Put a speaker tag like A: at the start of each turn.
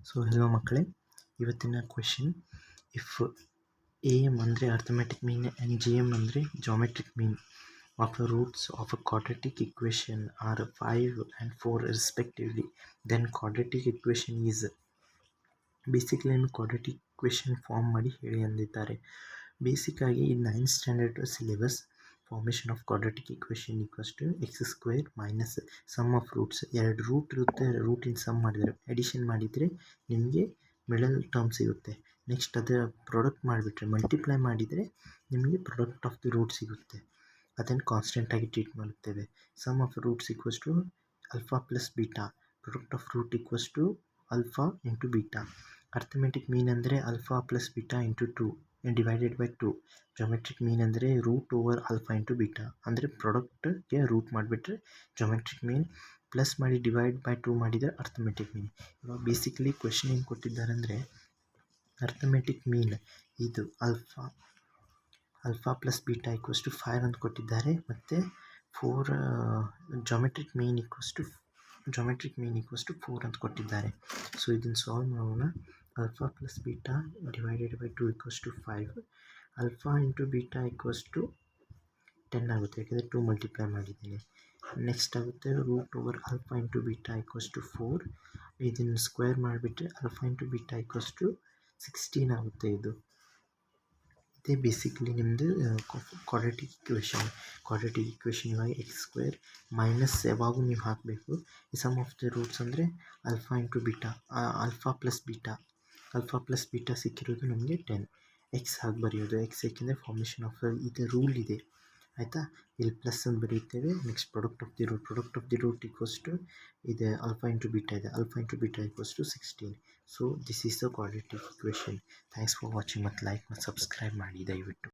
A: So hello ಮಕ್ಕಳೇ, ಇವತ್ತಿನ question, if A M ಅಂದರೆ arithmetic mean and G M ಅಂದರೆ geometric mean of the roots of a quadratic equation are 5 and 4 respectively, then quadratic equation is. Basically ನಿಮಗೆ quadratic equation form ಮಾಡಿ ಹೇಳಿ ಅಂದಿದ್ದಾರೆ. ಬೇಸಿಕ್ಕಾಗಿ ಈ 9th standard syllabus formation of quadratic equation equals to x square minus sum of roots. 2 root ಇರುತ್ತೆ, ರೂಟಿನ sum ಮಾಡಿದರೆ addition ಮಾಡಿದರೆ ನಿಮಗೆ ಮಿಡಲ್ ಟರ್ಮ್ ಸಿಗುತ್ತೆ. ನೆಕ್ಸ್ಟ್ ಅದರ ಪ್ರಾಡಕ್ಟ್ ಮಾಡಿಬಿಟ್ರೆ ಮಲ್ಟಿಪ್ಲೈ ಮಾಡಿದರೆ ನಿಮಗೆ ಪ್ರಾಡಕ್ಟ್ ಆಫ್ ದಿ ರೂಟ್ ಸಿಗುತ್ತೆ. ಅದನ್ನು ಕಾನ್ಸ್ಟೆಂಟಾಗಿ ಟ್ರೀಟ್ ಮಾಡುತ್ತೇವೆ. Sum of roots equals to alpha plus beta. Product of root equals to alpha into beta. Arithmetic mean ಅಂದರೆ alpha plus beta into 2 divided by 2. Geometric mean ಅಂದರೆ root over alpha into beta. ಅಂದರೆ ಪ್ರಾಡಕ್ಟ್ಗೆ root ಮಾಡಿಬಿಟ್ರೆ geometric mean, plus ಮಾಡಿ divide by 2 ಮಾಡಿದರೆ arithmetic mean. ಇವಾಗ basically question ಏನು ಕೊಟ್ಟಿದ್ದಾರೆ ಅಂದರೆ, ಅರ್ಥಮೆಟಿಕ್ ಮೀನ್ ಇದು alpha plus beta equals to 5 ಅಂತ ಕೊಟ್ಟಿದ್ದಾರೆ. ಮತ್ತು 4 ಜಾಮೆಟ್ರಿಕ್ ಮೀನ್ ಈಕ್ವಲ್ಸ್ ಟು 4 ಅಂತ ಕೊಟ್ಟಿದ್ದಾರೆ. ಸೊ ಇದನ್ನು ಸಾಲ್ವ್ ಮಾಡೋಣ. Alpha plus beta divided by 2 equals to 5. Alpha into beta equals to 10 ಆಗುತ್ತೆ, ಯಾಕೆಂದರೆ 2 ಮಲ್ಟಿಪ್ಲೈ ಮಾಡಿದ್ದೀನಿ. ನೆಕ್ಸ್ಟ್ ಆಗುತ್ತೆ root over alpha into beta equals to 4. ಇದನ್ನು ಸ್ಕ್ವೇರ್ ಮಾಡಿಬಿಟ್ರೆ alpha into beta equals to 16 ಆಗುತ್ತೆ. ಇದೇ ಬೇಸಿಕಲಿ ನಿಮ್ಮದು ಕ್ವಾಡ್ರೆಟಿಕ್ ಇಕ್ವೇಷನ್. ಇವಾಗ ಎಕ್ಸ್ ಸ್ಕ್ವೇರ್ ಮೈನಸ್ ಯಾವಾಗೂ ನೀವು ಹಾಕಬೇಕು. ಈ ಸಮ್ ಆಫ್ ದಿ ರೂಟ್ಸ್ ಅಂದರೆ alpha into beta, alpha plus beta ಸಿಕ್ಕಿರೋದು ನಮಗೆ 10. ಎಕ್ಸ್ ಹಾಕಿ ಬರೆಯೋದು. ಎಕ್ಸ್ ಏಕೆಂದರೆ ಫಾರ್ಮೇಷನ್ ಆಫ್ ಇದು ರೂಲ್ ಇದೆ, ಆಯಿತಾ. ಇಲ್ಲಿ ಪ್ಲಸ್ ಅಂತ ಬರೆಯುತ್ತೇವೆ. Next product of the root equals to ಇದೆ ಅಲ್ಫಾ ಇಂಟು ಬೀಟಾ ಇದೆ. Alpha into beta equals to 16. So this is the quadratic equation. Thanks for watching. ಮತ್ತು ಲೈಕ್ ಮತ್ತು ಸಬ್ಸ್ಕ್ರೈಬ್ ಮಾಡಿ ದಯವಿಟ್ಟು.